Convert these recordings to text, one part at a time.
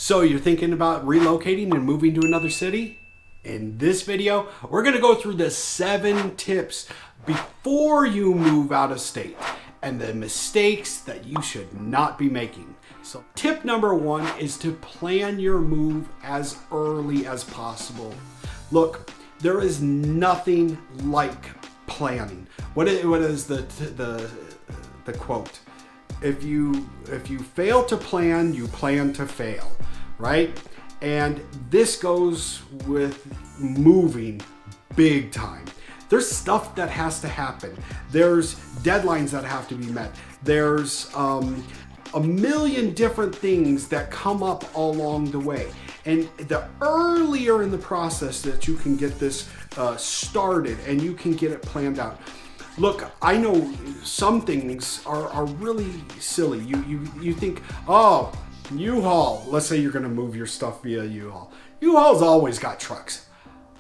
So you're thinking about relocating and moving to another city? In this video, we're gonna go through the 7 tips before you move out of state and the mistakes that you should not be making. So tip number 1 is to plan your move as early as possible. Look, there is nothing like planning. What is the quote? If you fail to plan, you plan to fail, right? And this goes with moving big time. There's stuff that has to happen. There's deadlines that have to be met. There's a million different things that come up along the way. And the earlier in the process that you can get this started and you can get it planned out. Look, I know some things are really silly. You think, oh, U-Haul, let's say you're gonna move your stuff via U-Haul. U-Haul's always got trucks.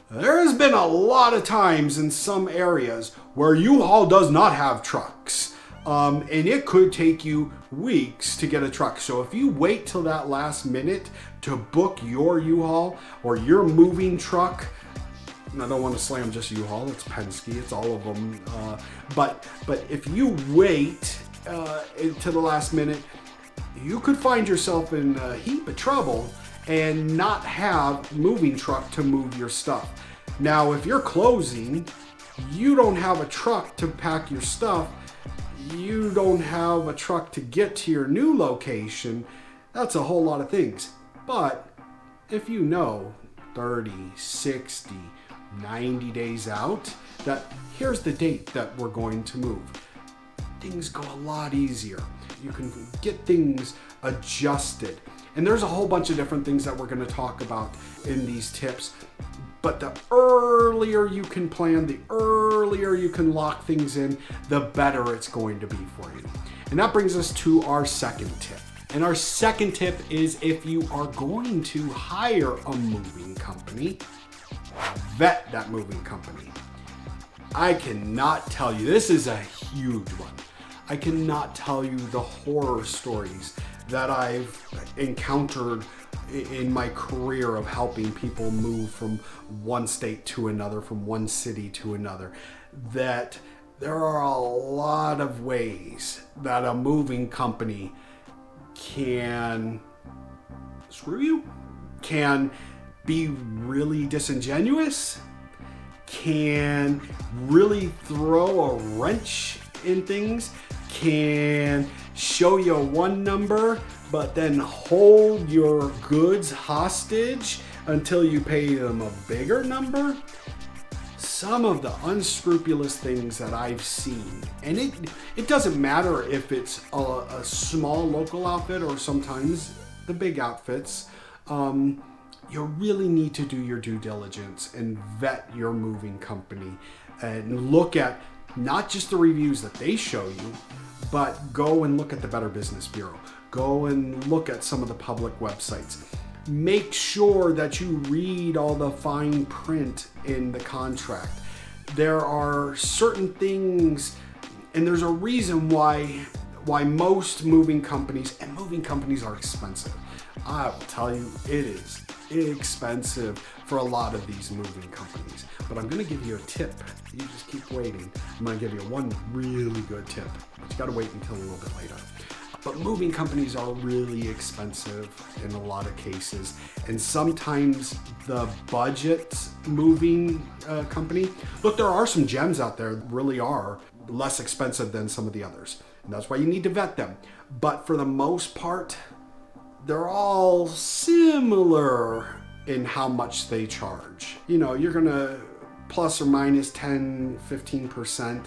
There has been a lot of times in some areas where U-Haul does not have trucks. And it could take you weeks to get a truck. So if you wait till that last minute to book your U-Haul or your moving truck, and I don't want to slam just U-Haul, it's Penske, it's all of them. But if you wait to the last minute, you could find yourself in a heap of trouble and not have moving truck to move your stuff. Now, if you're closing, you don't have a truck to pack your stuff, you don't have a truck to get to your new location, that's a whole lot of things. But if you know 30, 60, 90 days out that here's the date that we're going to move, things go a lot easier. You can get things adjusted. And there's a whole bunch of different things that we're going to talk about in these tips. But the earlier you can plan, the earlier you can lock things in, the better it's going to be for you. And that brings us to our second tip. And our second tip is if you are going to hire a moving company, vet that moving company. I cannot tell you, this is a huge one. I cannot tell you the horror stories that I've encountered in my career of helping people move from one state to another, from one city to another, that there are a lot of ways that a moving company can screw you, can be really disingenuous, can really throw a wrench in things, can show you one number but then hold your goods hostage until you pay them a bigger number. Some of the unscrupulous things that I've seen, and it doesn't matter if it's a small local outfit or sometimes the big outfits, you really need to do your due diligence and vet your moving company and look at not just the reviews that they show you, but go and look at the Better Business Bureau. Go and look at some of the public websites. Make sure that you read all the fine print in the contract. There are certain things, and there's a reason why most moving companies, and moving companies are expensive. I will tell you, it is expensive for a lot of these moving companies. But I'm going to give you a tip. You just keep waiting. I'm going to give you one really good tip, but you got to wait until a little bit later. But moving companies are really expensive in a lot of cases. And sometimes the budget moving company, look, there are some gems out there that really are less expensive than some of the others. And that's why you need to vet them. But for the most part, they're all similar in how much they charge. You know, you're gonna plus or minus 10, 15%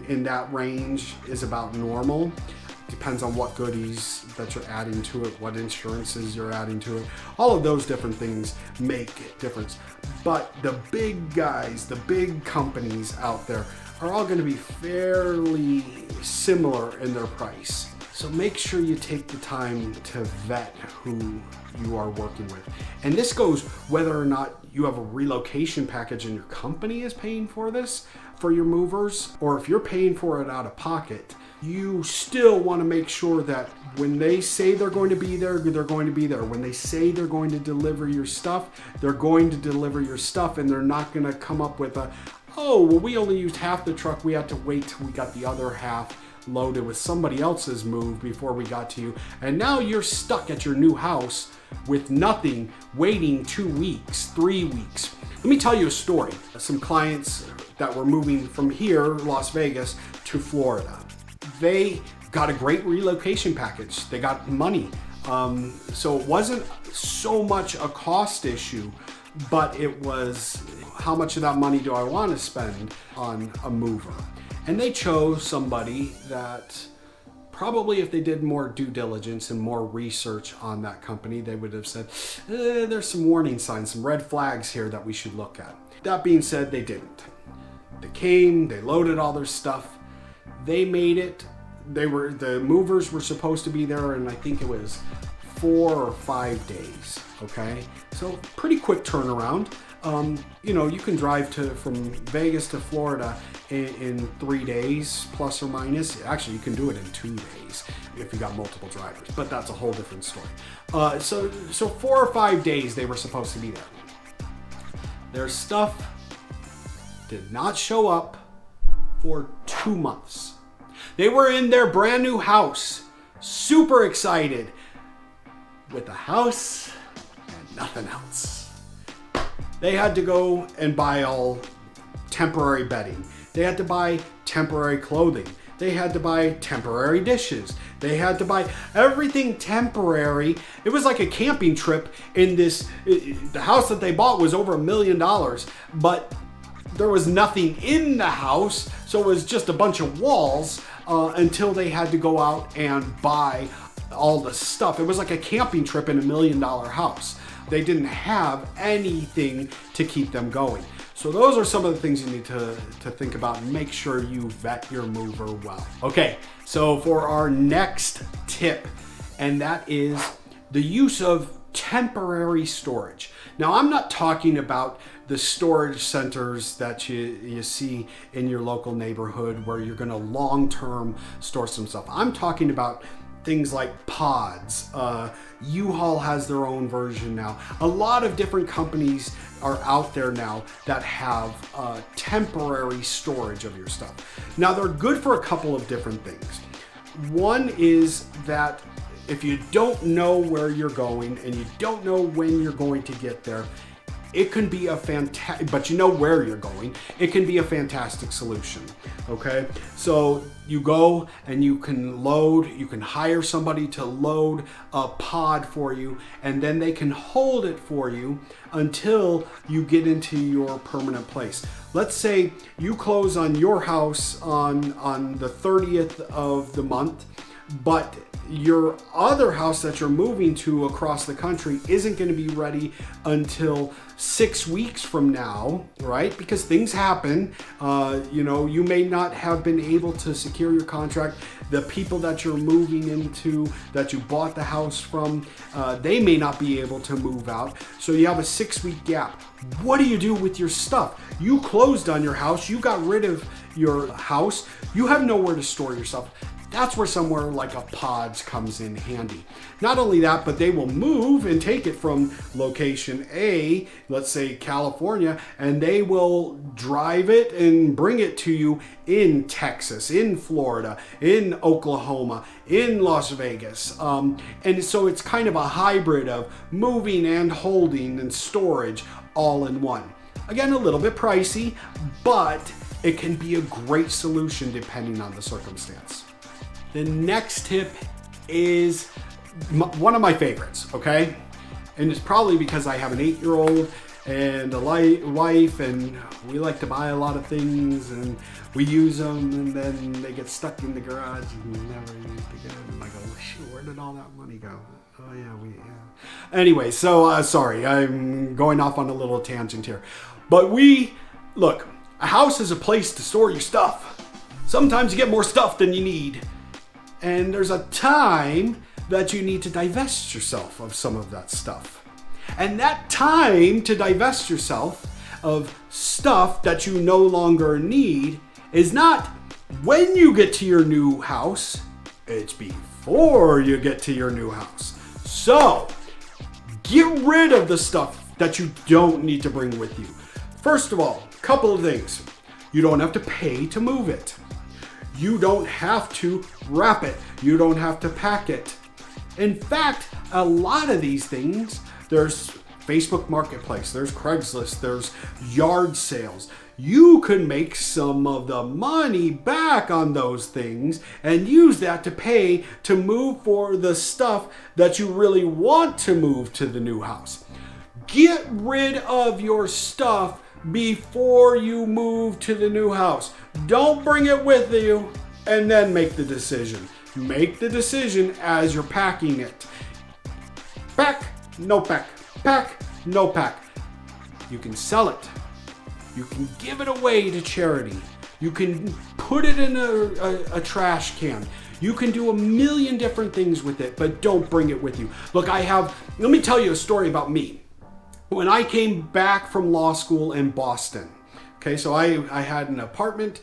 in that range is about normal. Depends on what goodies that you're adding to it, what insurances you're adding to it. All of those different things make a difference. But the big guys, the big companies out there are all gonna be fairly similar in their price. So make sure you take the time to vet who you are working with. And this goes whether or not you have a relocation package and your company is paying for this for your movers, or if you're paying for it out of pocket. you still want to make sure that when they say they're going to be there, they're going to be there. When they say they're going to deliver your stuff, they're going to deliver your stuff, and they're not going to come up with a, oh, well, we only used half the truck. We had to wait till we got the other half loaded with somebody else's move before we got to you. And now you're stuck at your new house with nothing, waiting 2 weeks, 3 weeks. Let me tell you a story. Some clients that were moving from here, Las Vegas, to Florida. They got a great relocation package. They got money. So it wasn't so much a cost issue, but it was how much of that money do I want to spend on a mover? And they chose somebody that probably, if they did more due diligence and more research on that company, they would have said, there's some warning signs, some red flags here that we should look at. That being said, they didn't. They came, they loaded all their stuff, they made it. The movers were supposed to be there, and I think it was 4 or 5 days. Okay, so pretty quick turnaround. You can drive from Vegas to Florida in 3 days, plus or minus. Actually, you can do it in 2 days if you got multiple drivers, but that's a whole different story. So 4 or 5 days they were supposed to be there. Their stuff did not show up for 2 months. They were in their brand new house, super excited, with a house and nothing else. They had to go and buy all temporary bedding. They had to buy temporary clothing. They had to buy temporary dishes. They had to buy everything temporary. It was like a camping trip in this. The house that they bought was over $1 million, but there was nothing in the house, so it was just a bunch of walls until they had to go out and buy all the stuff. It was like a camping trip in $1 million house. They didn't have anything to keep them going. So those are some of the things you need to think about and make sure you vet your mover well. Okay, so for our next tip, and that is the use of temporary storage. Now, I'm not talking about the storage centers that you see in your local neighborhood where you're going to long-term store some stuff. I'm talking about things like pods. U-Haul has their own version now. A lot of different companies are out there now that have temporary storage of your stuff. Now, they're good for a couple of different things. One is that if you don't know where you're going and you don't know when you're going to get there, it can be a fantastic, but you know where you're going, it can be a fantastic solution, okay? So you go and you can hire somebody to load a pod for you, and then they can hold it for you until you get into your permanent place. Let's say you close on your house on the 30th of the month, but your other house that you're moving to across the country isn't going to be ready until 6 weeks from now, right? Because things happen. You may not have been able to secure your contract. The people that you're moving into, that you bought the house from, they may not be able to move out. So you have a 6-week gap. What do you do with your stuff? You closed on your house. You got rid of your house. You have nowhere to store your stuff. That's where somewhere like a pods comes in handy. Not only that, but they will move and take it from location A, let's say California, and they will drive it and bring it to you in Texas, in Florida, in Oklahoma, in Las Vegas. And so it's kind of a hybrid of moving and holding and storage all in one. Again, a little bit pricey, but it can be a great solution depending on the circumstance. The next tip is one of my favorites, okay? And it's probably because I have an 8-year-old and a wife, and we like to buy a lot of things, and we use them, and then they get stuck in the garage and never used again. And I go, shoot, where did all that money go? Oh yeah, Anyway, so sorry, I'm going off on a little tangent here. But look, a house is a place to store your stuff. Sometimes you get more stuff than you need. And there's a time that you need to divest yourself of some of that stuff. And that time to divest yourself of stuff that you no longer need is not When you get to your new house, it's before you get to your new house. So, get rid of the stuff that you don't need to bring with you. First of all, a couple of things. You don't have to pay to move it. You don't have to wrap it. You don't have to pack it. In fact, a lot of these things, there's Facebook Marketplace, there's Craigslist, there's yard sales. You could make some of the money back on those things and use that to pay to move for the stuff that you really want to move to the new house. Get rid of your stuff before you move to the new house. Don't bring it with you and then make the decision. Make the decision as you're packing it. Pack, no pack. Pack, no pack. You can sell it. You can give it away to charity. You can put it in a trash can. You can do a million different things with it, but don't bring it with you. Look, let me tell you a story about me. When I came back from law school in Boston, okay, so I had an apartment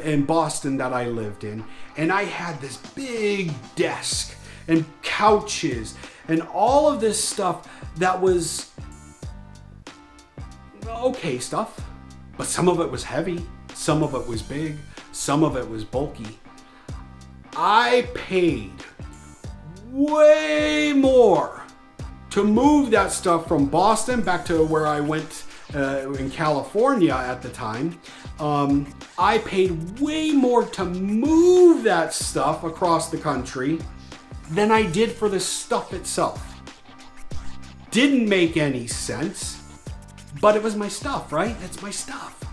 in Boston that I lived in, and I had this big desk and couches and all of this stuff that was okay stuff, but some of it was heavy, some of it was big, some of it was bulky. I paid way more to move that stuff from Boston back to where I went in California at the time. I paid way more to move that stuff across the country than I did for the stuff itself. Didn't make any sense, but it was my stuff, right? It's my stuff.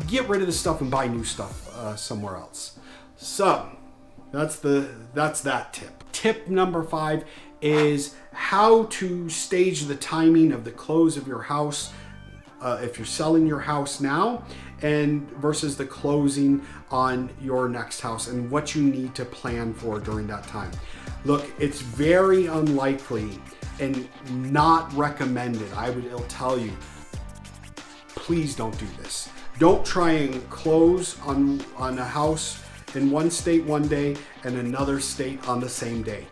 Get rid of the stuff and buy new stuff somewhere else. So that's that tip. Tip number 5 is how to stage the timing of the close of your house if you're selling your house now and versus the closing on your next house and what you need to plan for during that time. Look, it's very unlikely and not recommended. I'll tell you, please don't do this. Don't try and close on a house in one state one day and another state on the same day.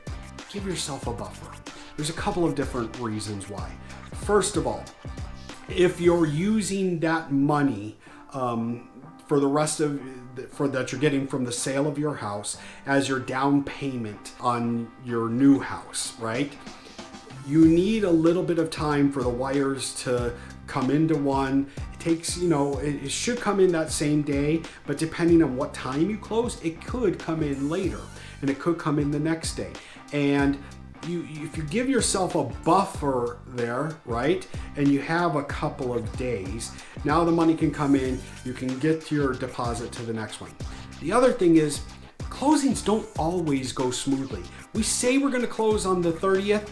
Give yourself a buffer. There's a couple of different reasons why. First of all, if you're using that money for the rest of that you're getting from the sale of your house as your down payment on your new house, right? You need a little bit of time for the wires to come into one. It takes, it should come in that same day, but depending on what time you close, it could come in later and it could come in the next day. And if you give yourself a buffer there, right, and you have a couple of days, now the money can come in, you can get your deposit to the next one. The other thing is, closings don't always go smoothly. We say we're going to close on the 30th.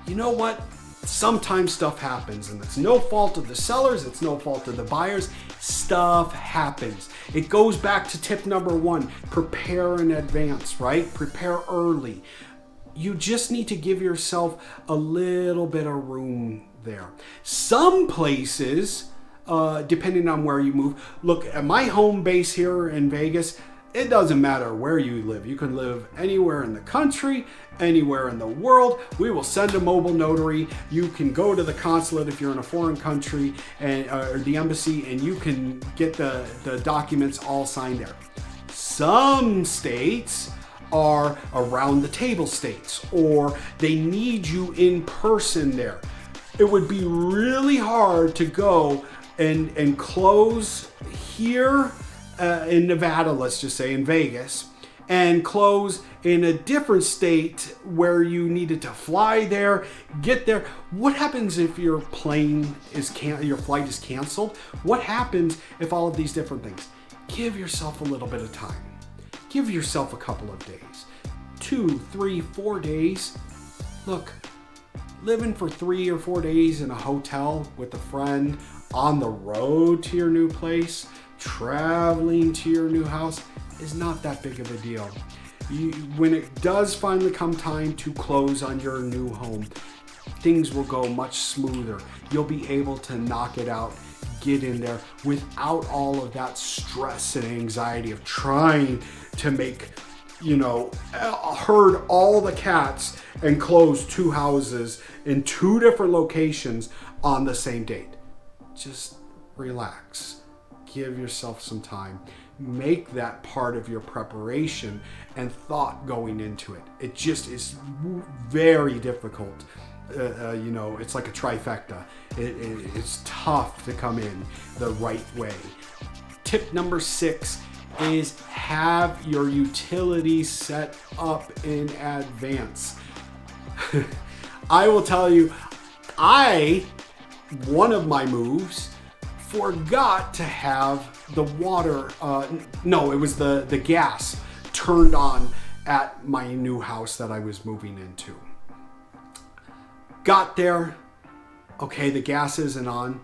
You know what? Sometimes stuff happens, and it's no fault of the sellers, it's no fault of the buyers. Stuff happens. It goes back to tip number 1, prepare in advance, right? Prepare early. You just need to give yourself a little bit of room there. Some places, depending on where you move, look, at my home base here in Vegas, it doesn't matter where you live. You can live anywhere in the country, anywhere in the world. We will send a mobile notary. You can go to the consulate if you're in a foreign country or the embassy, and you can get the documents all signed there. Some states are around the table states, or they need you in person there. It would be really hard to go and close here in Nevada, let's just say in Vegas, and close in a different state where you needed to fly there, get there. What happens if your flight is canceled? What happens if all of these different things? Give yourself a little bit of time. Give yourself a couple of days, 2, 3, 4 days. Look, living for 3 or 4 days in a hotel with a friend, on the road to your new place, traveling to your new house is not that big of a deal. When it does finally come time to close on your new home, things will go much smoother. You'll be able to knock it out, get in there without all of that stress and anxiety of trying to make, herd all the cats and close 2 houses in 2 different locations on the same date. Just relax. Give yourself some time. Make that part of your preparation and thought going into it. It just is very difficult. It's like a trifecta. It's tough to come in the right way. Tip number 6 is have your utilities set up in advance. I will tell you, one of my moves forgot to have the water, it was the gas turned on at my new house that I was moving into. Got there, okay, the gas isn't on,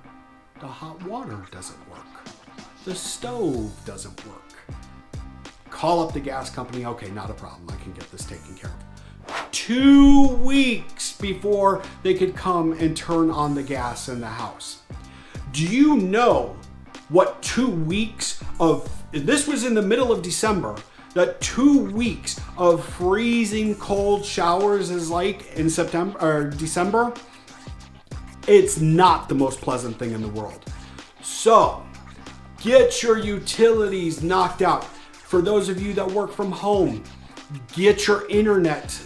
the hot water doesn't work, the stove doesn't work. Call up the gas company, okay, not a problem, I can get this taken care of. 2 weeks before they could come and turn on the gas in the house. Do you know what 2 weeks of, this was in the middle of December, that 2 weeks of freezing cold showers is like in September or December? It's not the most pleasant thing in the world. So get your utilities knocked out. For those of you that work from home, get your internet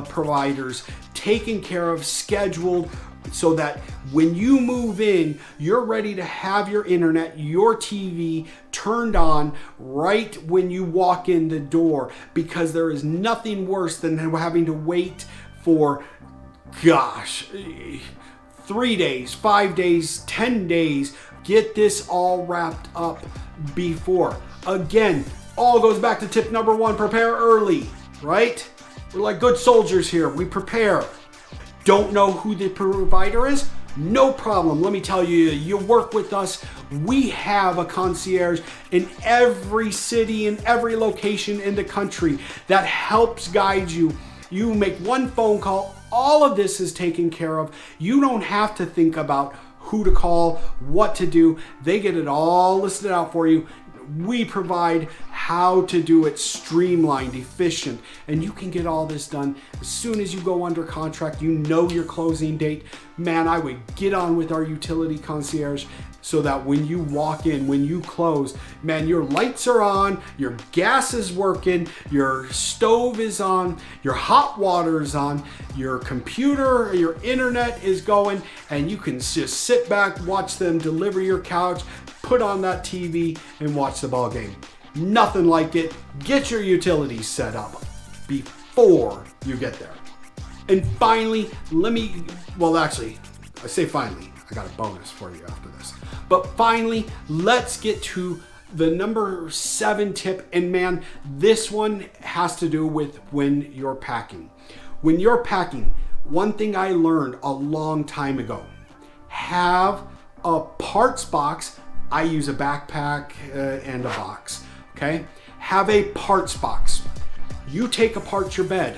providers taken care of, scheduled, so that when you move in, you're ready to have your internet, your TV turned on right when you walk in the door, because there is nothing worse than having to wait for, 3 days, 5 days, 10 days. Get this all wrapped up before. Again, all goes back to tip number 1, prepare early, right? We're like good soldiers here, we prepare. Don't know who the provider is? No problem. Let me tell you, you work with us. We have a concierge in every city, in every location in the country that helps guide you. You make one phone call, all of this is taken care of. You don't have to think about who to call, what to do. They get it all listed out for you. We provide how to do it streamlined, efficient, and you can get all this done as soon as you go under contract. You know your closing date. Man, I would get on with our utility concierge so that when you walk in, when you close, man, your lights are on, your gas is working, your stove is on, your hot water is on, your computer, your internet is going, and you can just sit back, watch them deliver your couch, put on that TV and watch the ball game. Nothing like it. Get your utilities set up before you get there. And finally, I say finally, I got a bonus for you after this. But finally, let's get to the number 7 tip. And man, this one has to do with when you're packing. When you're packing, one thing I learned a long time ago, have a parts box. I use a backpack and a box, okay? Have a parts box. You take apart your bed,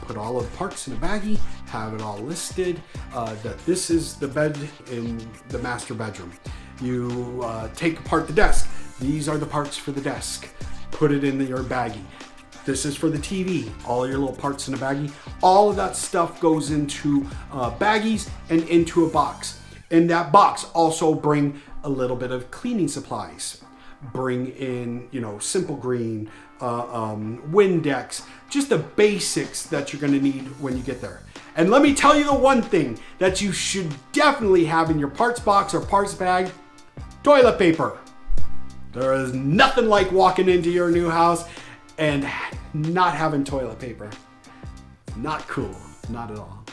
put all of the parts in a baggie, have it all listed, that this is the bed in the master bedroom. You take apart the desk. These are the parts for the desk. Put it in your baggie. This is for the TV, all your little parts in a baggie. All of that stuff goes into baggies and into a box. In that box, also bring a little bit of cleaning supplies. Bring in, Simple Green, Windex, just the basics that you're gonna need when you get there. And let me tell you the one thing that you should definitely have in your parts box or parts bag, toilet paper. There is nothing like walking into your new house and not having toilet paper. Not cool, not at all.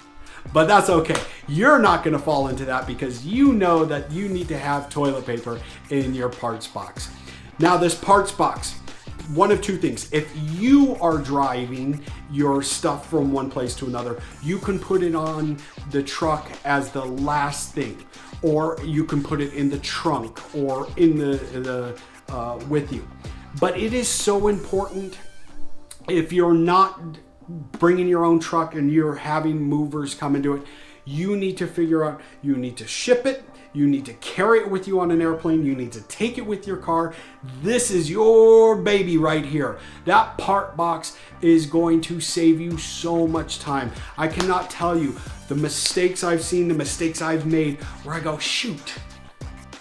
But that's okay. You're not gonna fall into that because you know that you need to have toilet paper in your parts box. Now this parts box, one of two things. If you are driving your stuff from one place to another, you can put it on the truck as the last thing, or you can put it in the trunk or in the with you. But it is so important, if you're not bringing your own truck and you're having movers come and do it, You need to figure out, you need to ship it, you need to carry it with you on an airplane, you need to take it with your car. This is your baby right here. That part box is going to save you so much time. I cannot tell you the mistakes I've seen, the mistakes I've made, where I go, shoot,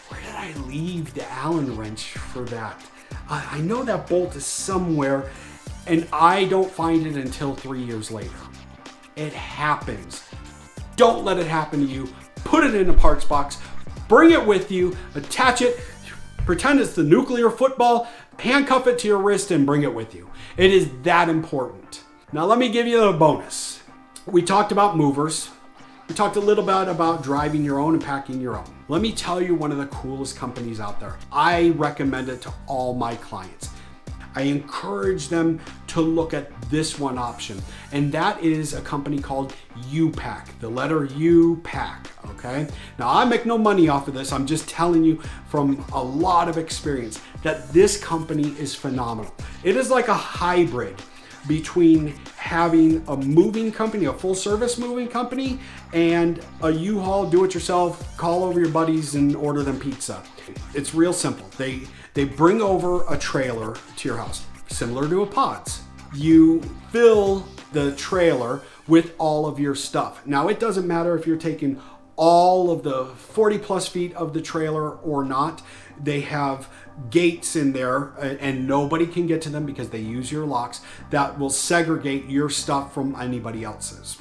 where did I leave the Allen wrench for that? I know that bolt is somewhere, and I don't find it until 3 years later. It happens. Don't let it happen to you. Put it in a parts box, bring it with you, attach it, pretend it's the nuclear football, handcuff it to your wrist, and bring it with you. It is that important. Now let me give you a bonus. We talked about movers. We talked a little bit about driving your own and packing your own. Let me tell you one of the coolest companies out there. I recommend it to all my clients. I encourage them to look at this one option, and that is a company called U-Pack, the letter U-Pack, okay? Now, I make no money off of this. I'm just telling you from a lot of experience that this company is phenomenal. It is like a hybrid between having a moving company, a full service moving company, and a U-Haul, do-it-yourself, call over your buddies and order them pizza. It's real simple. They bring over a trailer to your house, similar to a Pods. You fill the trailer with all of your stuff. Now, it doesn't matter if you're taking all of the 40 plus feet of the trailer or not. They have gates in there and nobody can get to them because they use your locks that will segregate your stuff from anybody else's.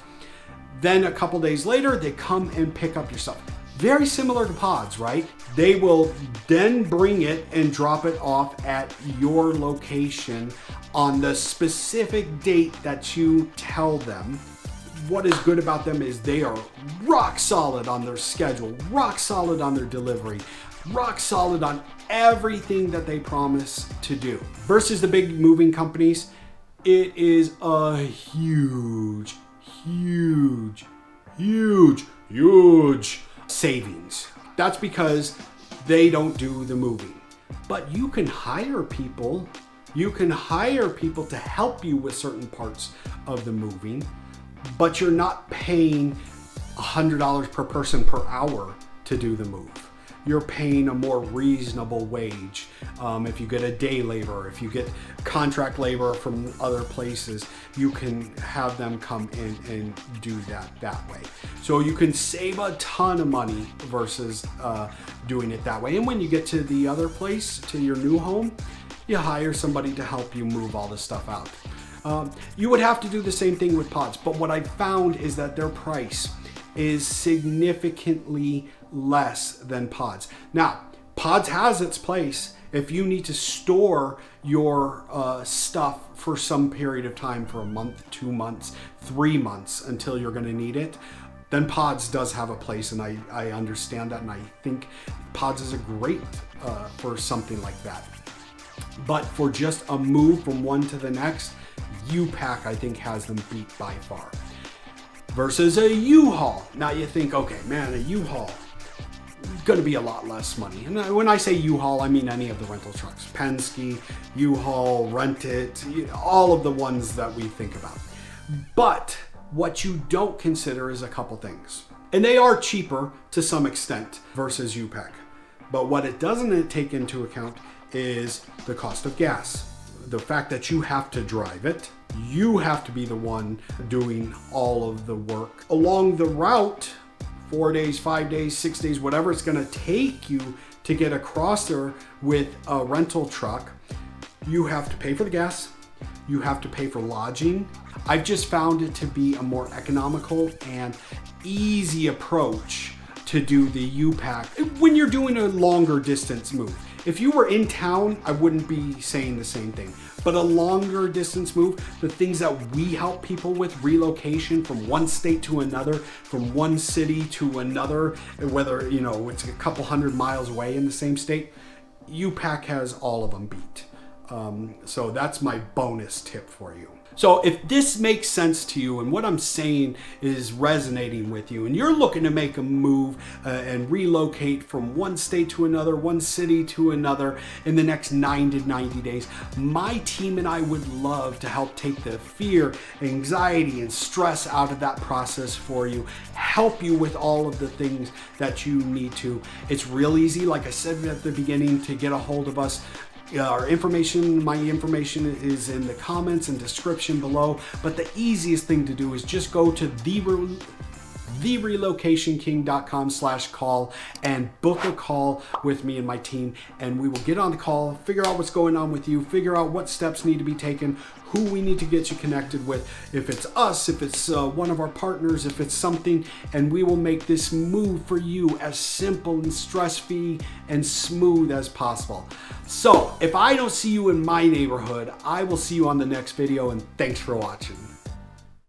Then a couple days later, they come and pick up your stuff. Very similar to Pods, right? They will then bring it and drop it off at your location on the specific date that you tell them. What is good about them is they are rock solid on their schedule, rock solid on their delivery, rock solid on everything that they promise to do. Versus the big moving companies, it is a huge savings. That's because they don't do the moving. But you can hire people. You can hire people to help you with certain parts of the moving, but you're not paying $100 per person per hour to do the move. You're paying a more reasonable wage. If you get a day labor, if you get contract labor from other places, you can have them come in and do that way. So you can save a ton of money versus doing it that way. And when you get to the other place, to your new home, you hire somebody to help you move all this stuff out. You would have to do the same thing with Pods, but what I found is that their price is significantly less than Pods. Now, Pods has its place if you need to store your stuff for some period of time, for a month, 2 months, 3 months until you're going to need it. Then Pods does have a place, and I understand that, and I think Pods is a great for something like that. But for just a move from one to the next, U-Pack I think has them beat by far. Versus a U-Haul. Now you think, okay, man, a U-Haul is going to be a lot less money. And when I say U-Haul, I mean any of the rental trucks. Penske, U-Haul, Rent It, all of the ones that we think about. But what you don't consider is a couple things. And they are cheaper to some extent versus U-Pack. But what it doesn't take into account is the cost of gas. The fact that you have to drive it, you have to be the one doing all of the work along the route, 4 days, 5 days, 6 days, whatever it's going to take you to get across there with a rental truck. You have to pay for the gas. You have to pay for lodging. I've just found it to be a more economical and easy approach to do the U-Pack when you're doing a longer distance move. If you were in town, I wouldn't be saying the same thing. But a longer distance move, the things that we help people with, relocation from one state to another, from one city to another, whether it's a couple hundred miles away in the same state, U-Pack has all of them beat. So that's my bonus tip for you. So if this makes sense to you and what I'm saying is resonating with you and you're looking to make a move and relocate from one state to another, one city to another in the next 9 to 90 days, my team and I would love to help take the fear, anxiety, and stress out of that process for you, help you with all of the things that you need to. It's real easy, like I said at the beginning, to get a hold of us. Our information, my information is in the comments and description below, but the easiest thing to do is just go to therelocationking.com/call and book a call with me and my team, and we will get on the call, figure out what's going on with you, figure out what steps need to be taken, who we need to get you connected with, if it's us, if it's one of our partners, if it's something, and we will make this move for you as simple and stress-free and smooth as possible. So if I don't see you in my neighborhood, I will see you on the next video, and thanks for watching.